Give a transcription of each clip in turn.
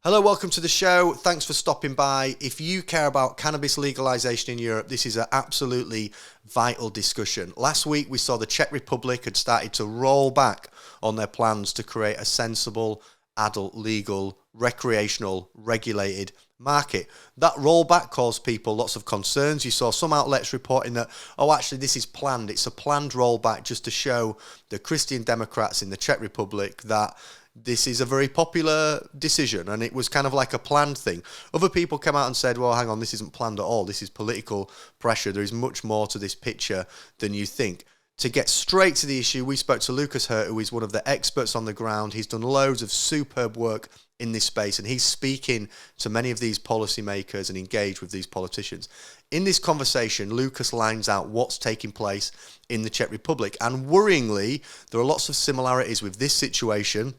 Hello, welcome to the show. Thanks for stopping by. If you care about cannabis legalization in Europe, this is an absolutely vital discussion. Last week, we saw the Czech Republic had started to roll back on their plans to create a sensible, adult, legal, recreational, regulated market. That rollback caused people lots of concerns. You saw some outlets reporting that, actually, this is planned. It's a planned rollback just to show the Christian Democrats in the Czech Republic that this is a very popular decision, and it was kind of like a planned thing. Other people came out and said, well, hang on, this isn't planned at all. This is political pressure. There is much more to this picture than you think. To get straight to the issue, we spoke to Lukas Hurt, who is one of the experts on the ground. He's done loads of superb work in this space, and he's speaking to many of these policymakers and engaged with these politicians. In this conversation, Lukas lines out what's taking place in the Czech Republic, and worryingly, there are lots of similarities with this situation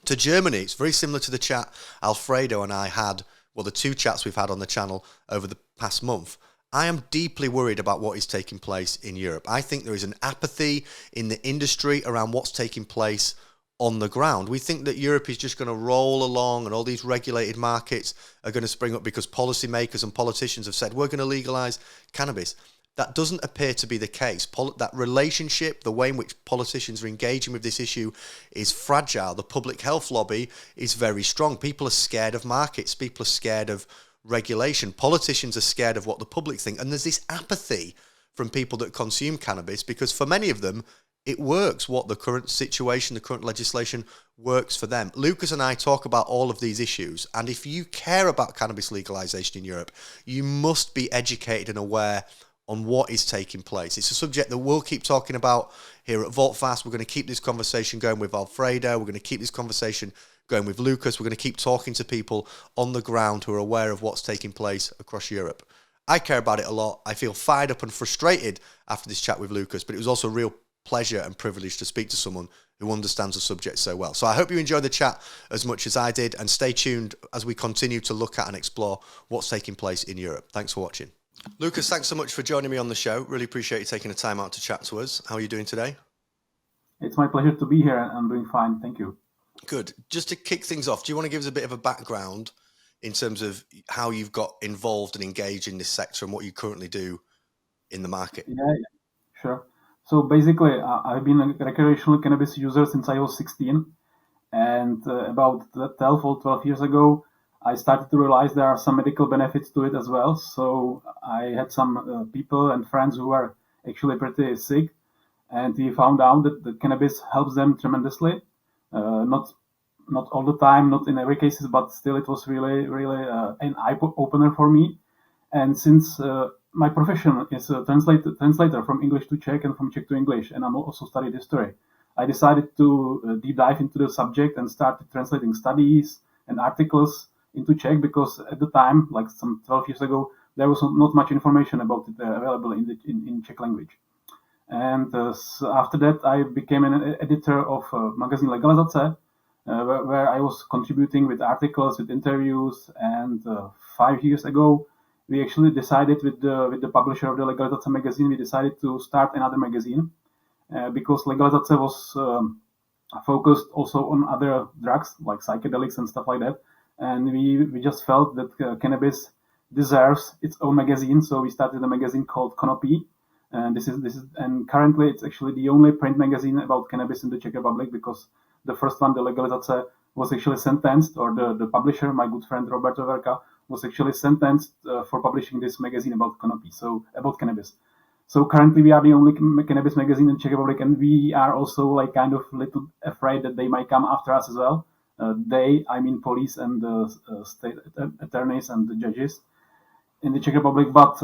to Germany. It's very similar to the chat Alfredo and I had, well, the two chats we've had on the channel over the past month. I am deeply worried about what is taking place in Europe. I think there is an apathy in the industry around what's taking place on the ground. We think that Europe is just going to roll along and all these regulated markets are going to spring up because policymakers and politicians have said, we're going to legalize cannabis. That doesn't appear to be the case. That relationship, the way in which politicians are engaging with this issue is fragile. The public health lobby is very strong. People are scared of markets. People are scared of regulation. Politicians are scared of what the public think. And there's this apathy from people that consume cannabis because for many of them, it works. What the current situation, the current legislation works for them. Lukas and I talk about all of these issues. And if you care about cannabis legalization in Europe, you must be educated and aware on what is taking place. It's a subject that we'll keep talking about here at Volteface. We're going to keep this conversation going with Alfredo. We're going to keep this conversation going with Lukas. We're going to keep talking to people on the ground who are aware of what's taking place across Europe. I care about it a lot. I feel fired up and frustrated after this chat with Lukas, but it was also a real pleasure and privilege to speak to someone who understands the subject so well. So I hope you enjoyed the chat as much as I did, and stay tuned as we continue to look at and explore what's taking place in Europe. Thanks for watching. Lukas, thanks so much for joining me on the show. Really appreciate you taking the time out to chat to us. How are you doing today? It's my pleasure to be here. I'm doing fine. Thank you. Good. Just to kick things off, do you want to give us a bit of a background in terms of how you've got involved and engaged in this sector and what you currently do in the market? Yeah, sure. So basically, I've been a recreational cannabis user since I was 16. And about 12 years ago, I started to realize there are some medical benefits to it as well. So I had some people and friends who were actually pretty sick, and we found out that the cannabis helps them tremendously. Not all the time, not in every case, but still it was really an eye opener for me. And since my profession is a translator from English to Czech and from Czech to English, and I'm also studied history, I decided to deep dive into the subject and started translating studies and articles into Czech, because at the time, like some 12 years ago, there was not much information about it available in Czech language. And so after that, I became an editor of magazine Legalizace, where I was contributing with articles, with interviews. And 5 years ago, we actually decided with the publisher of the Legalizace magazine, we decided to start another magazine because Legalizace was focused also on other drugs like psychedelics and stuff like that. And we just felt that cannabis deserves its own magazine, so we started a magazine called Konopí. And and currently it's actually the only print magazine about cannabis in the Czech Republic, because the first one, the Legalizace, was actually sentenced, or the publisher, my good friend Roberto Verka, was actually sentenced for publishing this magazine about Konopí, so about cannabis. So currently we are the only cannabis magazine in Czech Republic, and we are also like kind of a little afraid that they might come after us as well. I mean police and state attorneys and the judges in the Czech Republic, but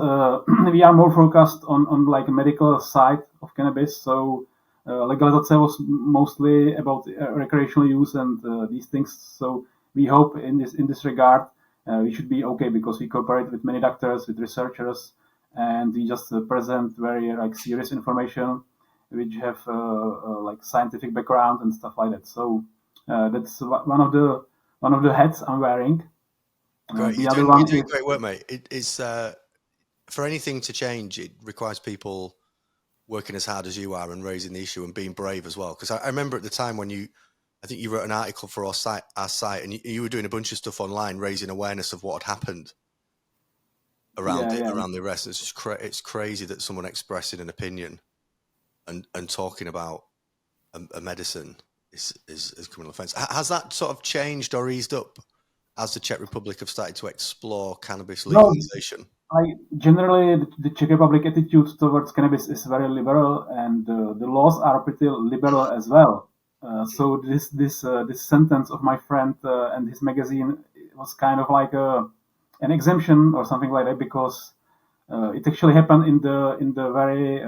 we are more focused on like medical side of cannabis. So Legalizace was mostly about recreational use and these things. So we hope in this regard we should be okay, because we cooperate with many doctors, with researchers, and we just present very like serious information which have like scientific background and stuff like that. So that's one of the hats I'm wearing. Great. You're doing great work, mate. It's for anything to change, it requires people working as hard as you are and raising the issue and being brave as well. Because I remember at the time when you I think you wrote an article for our site, and you were doing a bunch of stuff online, raising awareness of what had happened around the arrest. It's just it's crazy that someone expressing an opinion and talking about a medicine is criminal offence. Has that sort of changed or eased up as the Czech Republic have started to explore cannabis legalization? Generally, the Czech Republic attitude towards cannabis is very liberal, and the laws are pretty liberal as well. So this sentence of my friend and his magazine was kind of like an exemption or something like that, because it actually happened in the very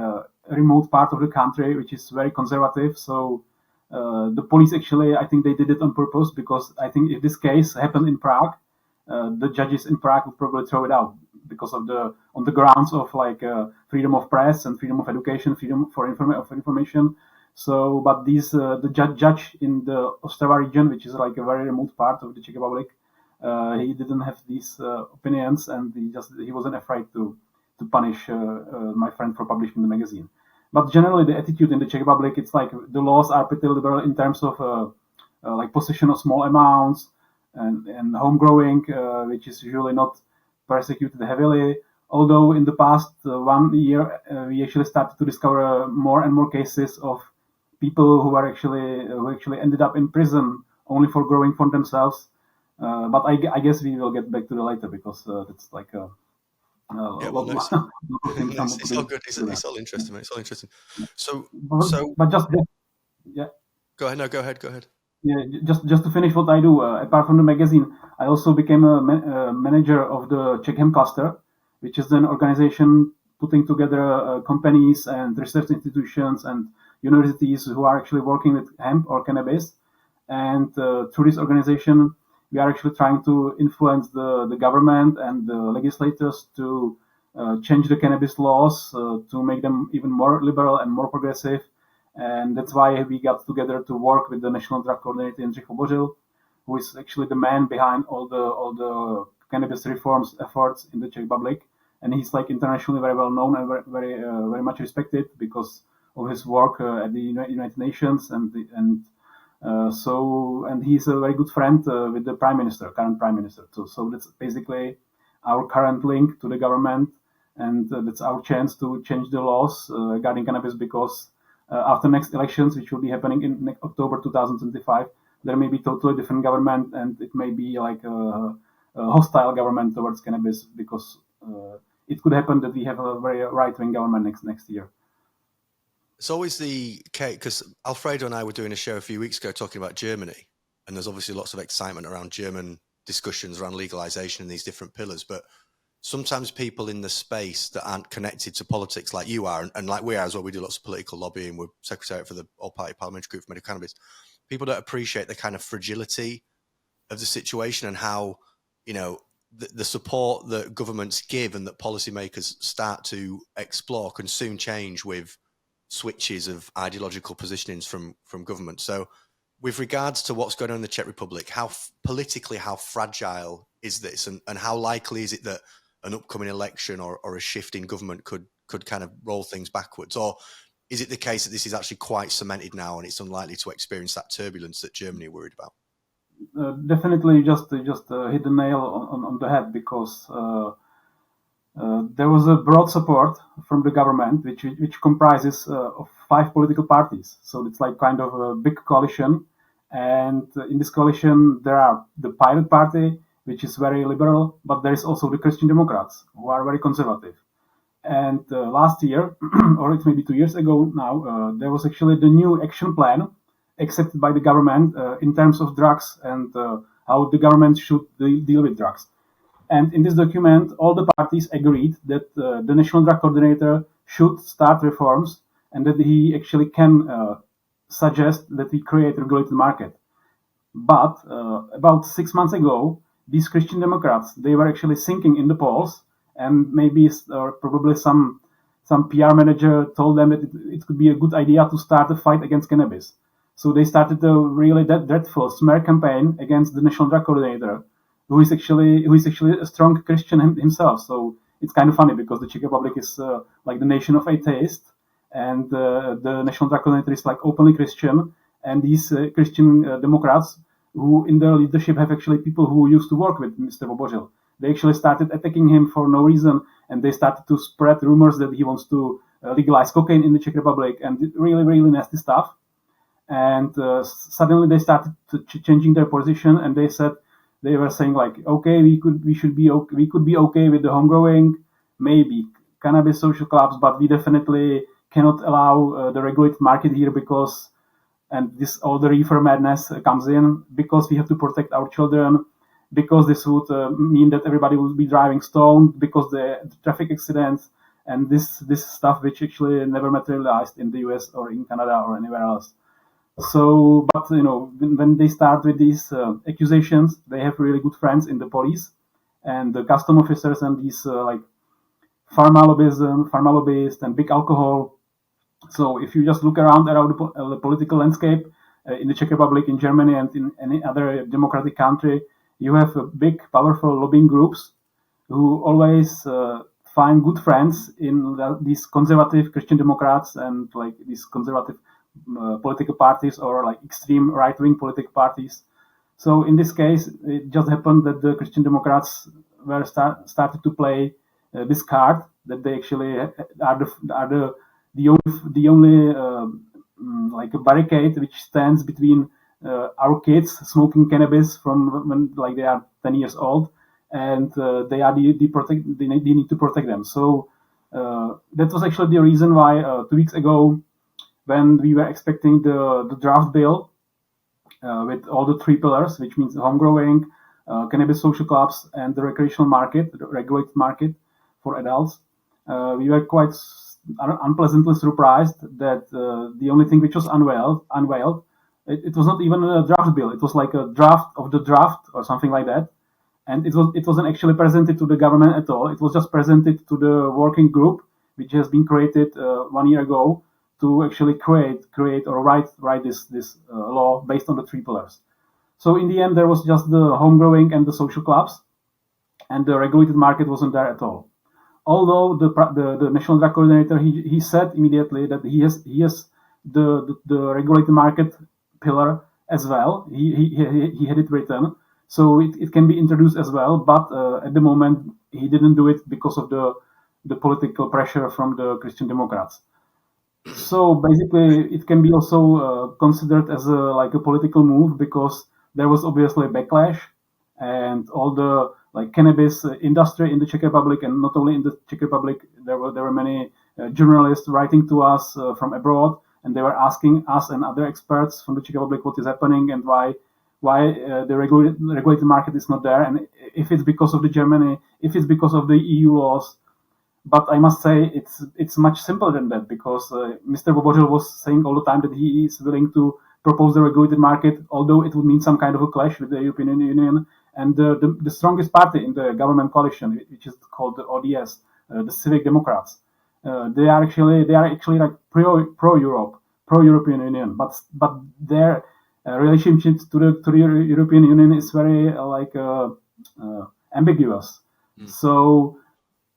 remote part of the country, which is very conservative. So the police actually, I think they did it on purpose, because I think if this case happened in Prague, the judges in Prague would probably throw it out because of on the grounds of like freedom of press and freedom of education, freedom for information. So, but the judge in the Ostrava region, which is like a very remote part of the Czech Republic, he didn't have these opinions, and he wasn't afraid to punish my friend for publishing the magazine. But generally, the attitude in the Czech Republic, it's like the laws are pretty liberal in terms of like possession of small amounts and home growing, which is usually not persecuted heavily. Although in the past 1 year, we actually started to discover more and more cases of people who actually ended up in prison only for growing for themselves. But I guess we will get back to that later, because it's like it's all good. It's all interesting, mate. It's all interesting. So just yeah. Go ahead. No, go ahead. Yeah, just to finish what I do. Apart from the magazine, I also became a manager of the CzecHemp cluster, which is an organization putting together companies and research institutions and universities who are actually working with hemp or cannabis. And through this organization, we are actually trying to influence the government and the legislators to change the cannabis laws to make them even more liberal and more progressive. And that's why we got together to work with the National Drug Coordinator in Czech Republic, who is actually the man behind all the cannabis reforms efforts in the Czech Republic. And he's like internationally very well known and very much respected because of his work at the United Nations, and he's a very good friend with the current prime minister. So that's basically our current link to the government, and that's our chance to change the laws regarding cannabis, because after next elections, which will be happening in October 2025, there may be totally different government, and it may be like a hostile government towards cannabis, because it could happen that we have a very right-wing government next year. It's always the case, because Alfredo and I were doing a show a few weeks ago talking about Germany, and there's obviously lots of excitement around German discussions around legalization and these different pillars, but sometimes people in the space that aren't connected to politics like you are, and like we are as well, we do lots of political lobbying, we're secretariat for the all-party parliamentary group for medical cannabis, people don't appreciate the kind of fragility of the situation and how, the support that governments give and that policymakers start to explore can soon change with switches of ideological positionings from government. So with regards to what's going on in the Czech Republic, how fragile is this, and how likely is it that an upcoming election or a shift in government could kind of roll things backwards? Or is it the case that this is actually quite cemented now and it's unlikely to experience that turbulence that Germany are worried about? Definitely just hit the nail on the head, because there was a broad support from the government, which comprises of 5 political parties. So it's like kind of a big coalition. And in this coalition, there are the Pirate Party, which is very liberal, but there is also the Christian Democrats, who are very conservative. And last year, or it may be 2 years ago now, there was actually the new action plan accepted by the government in terms of drugs and how the government should deal with drugs. And in this document, all the parties agreed that the National Drug Coordinator should start reforms, and that he actually can suggest that we create a regulated market. But about 6 months ago, these Christian Democrats, they were actually sinking in the polls, and maybe or probably some PR manager told them that it could be a good idea to start a fight against cannabis. So they started a really dreadful smear campaign against the National Drug Coordinator, who is actually a strong Christian himself. So it's kind of funny, because the Czech Republic is like the nation of atheists, and the National Drug Coordinator is like openly Christian, and these Christian Democrats, who in their leadership have actually people who used to work with Mr. Vobořil. They actually started attacking him for no reason, and they started to spread rumors that he wants to legalize cocaine in the Czech Republic, and really, really nasty stuff. And suddenly they started changing their position, and they were saying like, okay, we could be okay with the home growing, maybe cannabis social clubs, but we definitely cannot allow the regulated market here because, and this all the reefer madness comes in, because we have to protect our children, because this would mean that everybody would be driving stoned, because the traffic accidents, and this stuff which actually never materialized in the US or in Canada or anywhere else. So, but when they start with these accusations, they have really good friends in the police and the custom officers and these like pharma lobbyists and big alcohol. So if you just look around the political landscape in the Czech Republic, in Germany, and in any other democratic country, you have big, powerful lobbying groups who always find good friends in these conservative Christian Democrats and like these conservative political parties or like extreme right-wing political parties. So in this case, it just happened that the Christian Democrats were started to play this card, that they actually are the only like a barricade which stands between our kids smoking cannabis from when like they are 10 years old, and they need to protect them. So that was actually the reason why 2 weeks ago, when we were expecting the draft bill with all the three pillars, which means home growing, cannabis social clubs, and the recreational market, the regulated market for adults, we were quite unpleasantly surprised that the only thing which was unveiled, it was not even a draft bill. It was like a draft of the draft or something like that. And it wasn't actually presented to the government at all. It was just presented to the working group, which has been created 1 year ago to actually create or write this law based on the three pillars. So in the end, there was just the home growing and the social clubs, and the regulated market wasn't there at all. Although the national drug coordinator, he said immediately that he has the regulated market pillar as well. He had it written, so it can be introduced as well. But at the moment, he didn't do it because of the political pressure from the Christian Democrats. So basically, it can be also considered as a political move, because there was obviously a backlash, and all the cannabis industry in the Czech Republic, and not only in the Czech Republic, there were many journalists writing to us from abroad, and they were asking us and other experts from the Czech Republic what is happening and why the regulated market is not there, and if it's because of the Germany, if it's because of the EU laws. But I must say it's much simpler than that, because Mr. Vobořil was saying all the time that he is willing to propose the regulated market, although it would mean some kind of a clash with the European Union. And the strongest party in the government coalition, which is called the ODS, the Civic Democrats, they are actually like pro Europe, pro European Union, but their relationship to the European Union is very ambiguous. So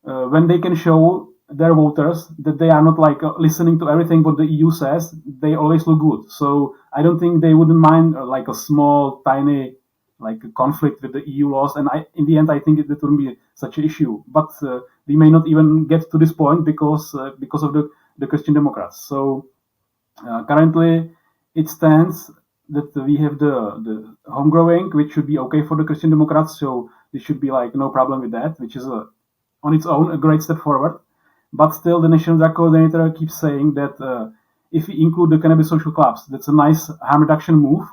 when they can show their voters that they are not listening to everything what the EU says, they always look good. So I don't think they wouldn't mind a small, tiny conflict with the EU laws. And in the end, I think that wouldn't be such an issue. But we may not even get to this point because of the Christian Democrats. So currently, it stands that we have the home growing, which should be okay for the Christian Democrats. So there should be no problem with that, which is on its own a great step forward. But still, the National Drug Coordinator keeps saying that if we include the cannabis social clubs, that's a nice harm reduction move,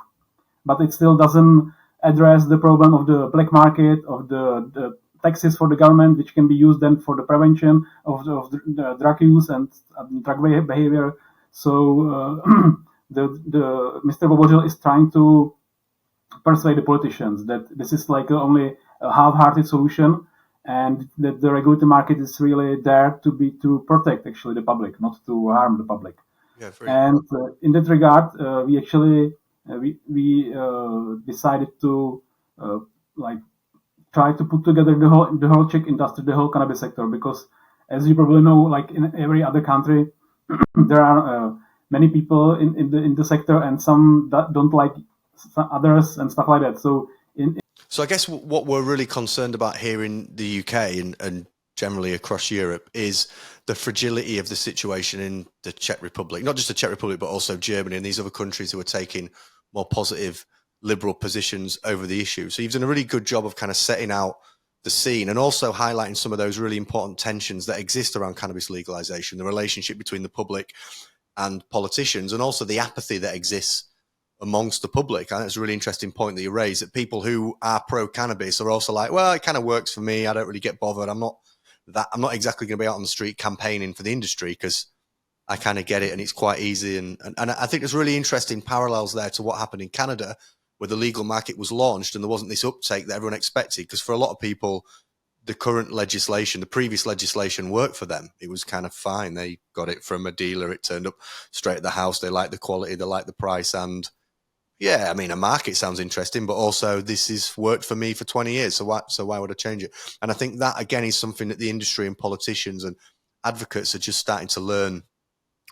but it still doesn't address the problem of the black market, of the taxes for the government, which can be used then for the prevention of the drug use and drug behavior. So the Mr. Vobořil is trying to persuade the politicians that this is only a half-hearted solution, and that the regulated market is really there to protect actually the public, not to harm the public. Yeah, and in that regard, we actually we decided to try to put together the whole Czech industry, the whole cannabis sector, because as you probably know, in every other country, there are many people in the sector, and some that don't like others and stuff like that. So I guess what we're really concerned about here in the UK and generally across Europe is the fragility of the situation in the Czech Republic, not just the Czech Republic, but also Germany and these other countries who are taking more positive liberal positions over the issue. So you've done a really good job of kind of setting out the scene and also highlighting some of those really important tensions that exist around cannabis legalization, the relationship between the public and politicians, and also the apathy that exists amongst the public. I think it's a really interesting point that you raised, that people who are pro-cannabis are also like, well, it kind of works for me. I don't really get bothered. I'm not exactly going to be out on the street campaigning for the industry because I kind of get it and it's quite easy. And I think there's really interesting parallels there to what happened in Canada, where the legal market was launched and there wasn't this uptake that everyone expected. Because for a lot of people, the current legislation, the previous legislation worked for them. It was kind of fine. They got it from a dealer. It turned up straight at the house. They liked the quality. They liked the price. And yeah, I mean, a market sounds interesting, but also this has worked for me for 20 years. So why would I change it? And I think that, again, is something that the industry and politicians and advocates are just starting to learn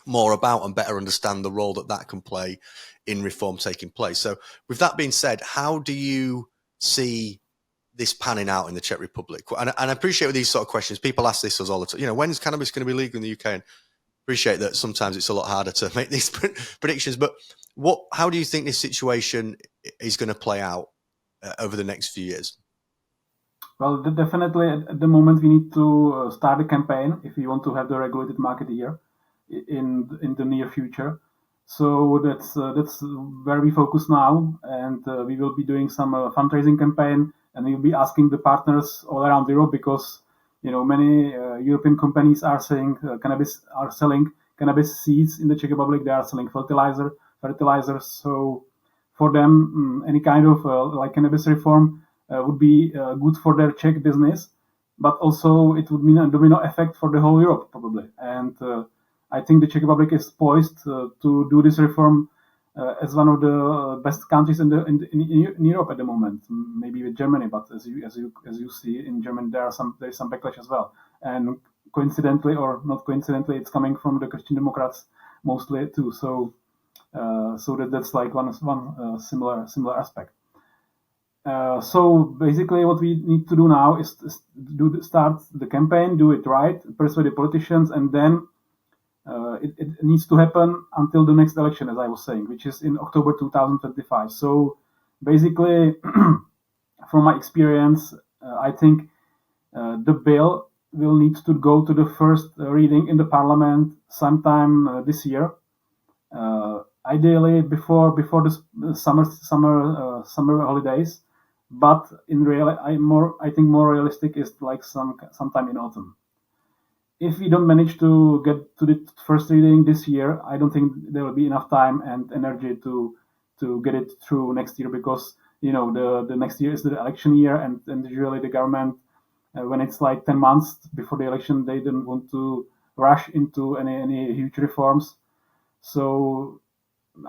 more about and better understand the role that can play in reform taking place. So with that being said, how do you see this panning out in the Czech Republic? And I appreciate with these sort of questions, people ask this us all the time, when's cannabis going to be legal in the UK? And appreciate that sometimes it's a lot harder to make these predictions, but how do you think this situation is going to play out over the next few years? Well, definitely at the moment we need to start a campaign if we want to have the regulated market here in the near future. So that's where we focus now, and we will be doing some fundraising campaign, and we'll be asking the partners all around Europe, because many European companies are selling cannabis seeds in the Czech Republic. They are selling fertilizers. So for them, any kind of like cannabis reform would be good for their Czech business, but also it would mean a domino effect for the whole Europe probably. And I think the Czech Republic is poised to do this reform as one of the best countries in Europe at the moment, maybe with Germany. But as you see in Germany, there is some backlash as well. And coincidentally or not coincidentally, it's coming from the Christian Democrats mostly too. So that's like one similar aspect. So basically, what we need to do now is start the campaign, do it right, persuade the politicians, and then it needs to happen until the next election, as I was saying, which is in October 2025. So basically, from my experience, I think the bill will need to go to the first reading in the parliament sometime this year. Ideally before the summer holidays, but in I think more realistic is like sometime in autumn. If we don't manage to get to the first reading this year, I don't think there will be enough time and energy to get it through next year, because the next year is the election year, and usually the government, when it's like 10 months before the election, they don't want to rush into any huge reforms. So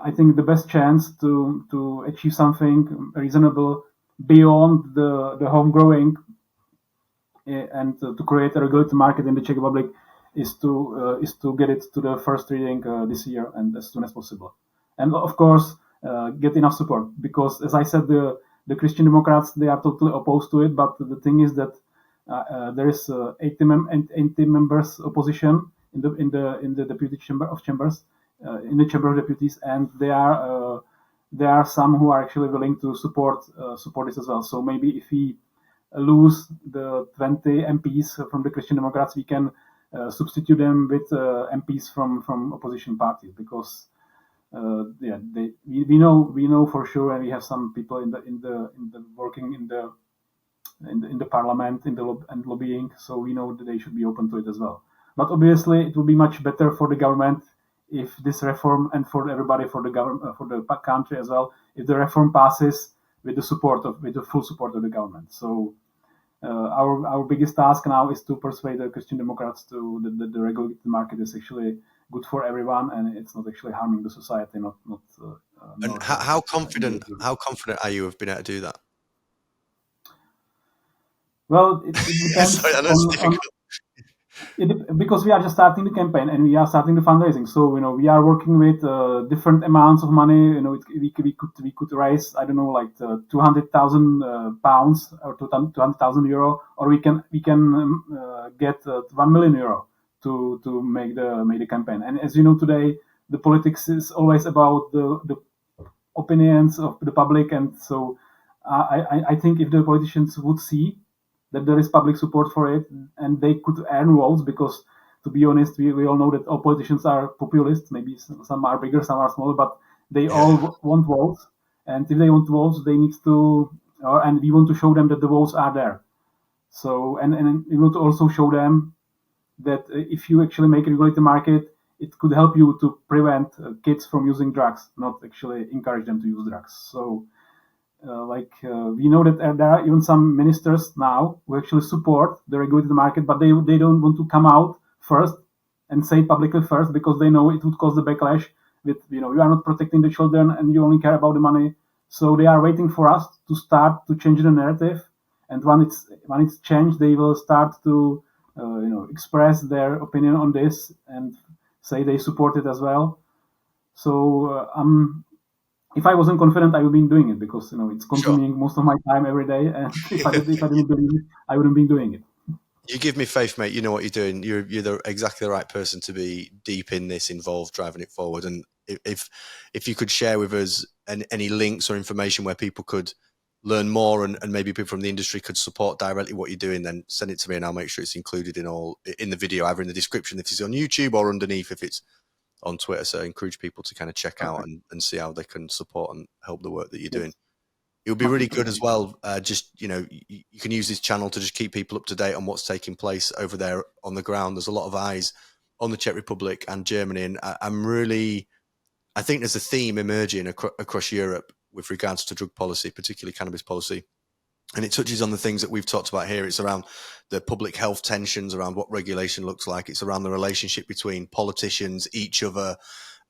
I think the best chance to achieve something reasonable beyond the home growing and to create a regulated market in the Czech Republic is to get it to the first reading this year and as soon as possible. And of course, get enough support, because as I said, the Christian Democrats, they are totally opposed to it. But the thing is that there is 80 members opposition in the deputy chamber of chambers. In the Chamber of Deputies, and there are some who are actually willing to support this as well. So maybe if we lose the 20 MPs from the Christian Democrats, we can substitute them with MPs from opposition parties, because we know for sure, and we have some people in the working in the parliament and lobbying, so we know that they should be open to it as well. But obviously, it would be much better for the government if this reform, and for everybody, for the government, for the country as well, if the reform passes with the full support of the government. So our biggest task now is to persuade the Christian Democrats that the regulated market is actually good for everyone, and it's not actually harming the society. And how confident are you of being able to do that? Well, it depends. Sorry, that's difficult. Because we are just starting the campaign and we are starting the fundraising. So we are working with different amounts of money. We could raise, I don't know, like 200,000 pounds or 200,000 euro, or we can get 1 million euro to make the campaign. And as you know, today the politics is always about the opinions of the public, and so I think if the politicians would see that there is public support for it and they could earn votes, because to be honest, we all know that all politicians are populists. Maybe some are bigger, some are smaller, but they all want votes. And if they want votes, they need to, and we want to show them that the votes are there. So, and we want to also show them that if you actually make a regulated market, it could help you to prevent kids from using drugs, not actually encourage them to use drugs. So, we know that there are even some ministers now who actually support the regulated market, but they don't want to come out first and say publicly first, because they know it would cause the backlash with, you are not protecting the children and you only care about the money. So they are waiting for us to start to change the narrative. And when it's changed, they will start to, express their opinion on this and say they support it as well. So if I wasn't confident, I would be doing it, because it's consuming most of my time every day. And if I didn't believe it, I wouldn't be doing it. You give me faith, mate. You know what you're doing. You're exactly the right person to be deep in this, involved, driving it forward. And if you could share with us any links or information where people could learn more, and maybe people from the industry could support directly what you're doing, then send it to me and I'll make sure it's included in the video, either in the description if it's on YouTube or underneath if it's on Twitter. So I encourage people to kind of check out and see how they can support and help the work that you're doing. It would be really good as well. You can use this channel to just keep people up to date on what's taking place over there on the ground. There's a lot of eyes on the Czech Republic and Germany, and I think there's a theme emerging across Europe with regards to drug policy, particularly cannabis policy. And it touches on the things that we've talked about here. It's around the public health tensions, around what regulation looks like. It's around the relationship between politicians, each other,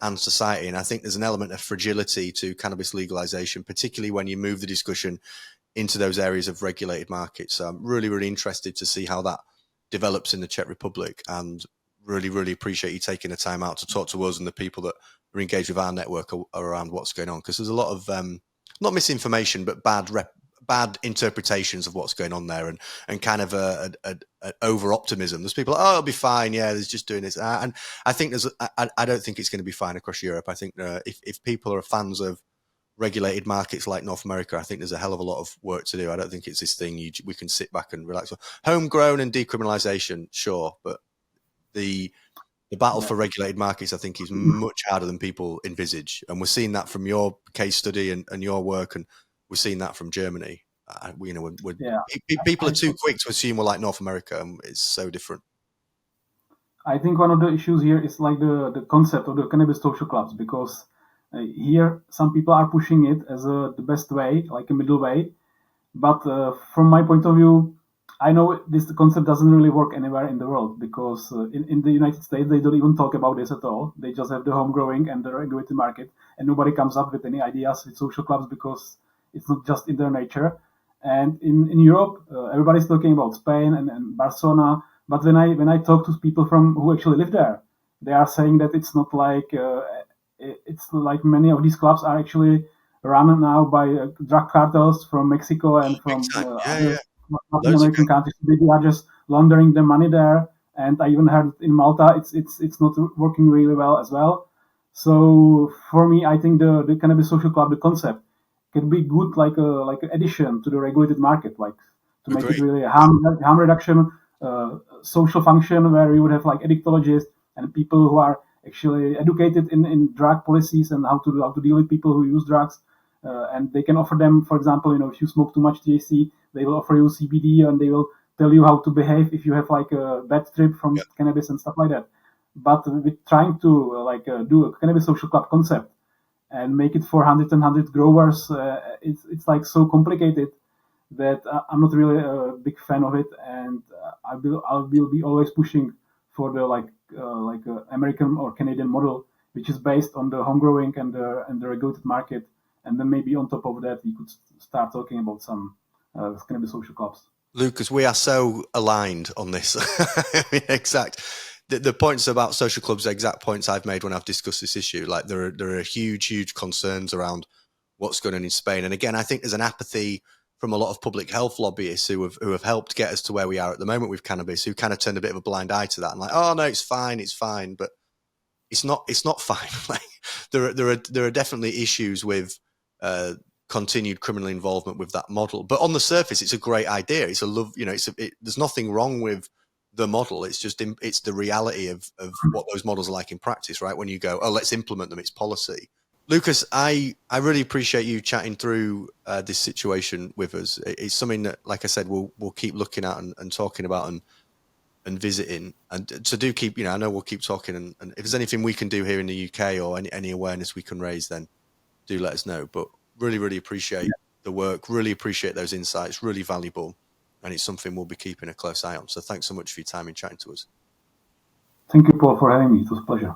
and society. And I think there's an element of fragility to cannabis legalization, particularly when you move the discussion into those areas of regulated markets. So I'm really, really interested to see how that develops in the Czech Republic, and really, really appreciate you taking the time out to talk to us and the people that are engaged with our network around what's going on. Because there's a lot of, not misinformation, but bad interpretations of what's going on there, and kind of a over optimism. There's people, oh, it'll be fine. Yeah, there's just doing this. And I think I don't think it's going to be fine across Europe. I think if people are fans of regulated markets like North America, I think there's a hell of a lot of work to do. I don't think it's this thing we can sit back and relax. Homegrown and decriminalization, sure, but the battle for regulated markets, I think, is much harder than people envisage. And we're seeing that from your case study and your work, and we're seeing that from Germany. People are too quick to assume we're like North America, and it's so different. I think one of the issues here is like the concept of the cannabis social clubs, because here some people are pushing it as the best way, like a middle way. But from my point of view, I know this concept doesn't really work anywhere in the world, because in the United States, they don't even talk about this at all. They just have the home growing and the regulated market, and nobody comes up with any ideas with social clubs, because it's not just in their nature. And in Europe, everybody's talking about Spain and Barcelona. But when I talk to people who actually live there, they are saying that it's not like it's like many of these clubs are actually run now by drug cartels from Mexico and from other Latin American countries. They are just laundering the money there. And I even heard in Malta, it's not working really well as well. So for me, I think the cannabis social club, the concept, can be good, like an addition to the regulated market, like to make it really a harm reduction, social function, where you would have like addictologists and people who are actually educated in drug policies and how to deal with people who use drugs. And they can offer them, for example, if you smoke too much THC, they will offer you CBD, and they will tell you how to behave if you have like a bad trip from cannabis and stuff like that. But with trying to do a cannabis social club concept and make it for 100 growers, it's like so complicated that I'm not really a big fan of it, and I will be always pushing for the American or Canadian model, which is based on the home growing and the regulated market, and then maybe on top of that we could start talking about some cannabis social clubs. Lucas, we are so aligned on this. I mean, the points about social clubs are exact points I've made when I've discussed this issue. Like there are huge concerns around what's going on in Spain. And again, I think there's an apathy from a lot of public health lobbyists who have helped get us to where we are at the moment with cannabis, who kind of turned a bit of a blind eye to that and like, oh no, it's fine, but it's not fine. Like there are definitely issues with continued criminal involvement with that model. But on the surface, it's a great idea. It's a love, there's nothing wrong with the model. It's just it's the reality of what those models are like in practice, right? When you go, oh, let's implement them, it's policy. Lucas, I really appreciate you chatting through this situation with us. It's something that, like I said, we'll keep looking at and talking about and visiting. And so do keep, I know we'll keep talking. And if there's anything we can do here in the UK or any awareness we can raise, then do let us know. But really appreciate the work, really appreciate those insights, really valuable. And it's something we'll be keeping a close eye on. So thanks so much for your time in chatting to us. Thank you, Paul, for having me. It was a pleasure.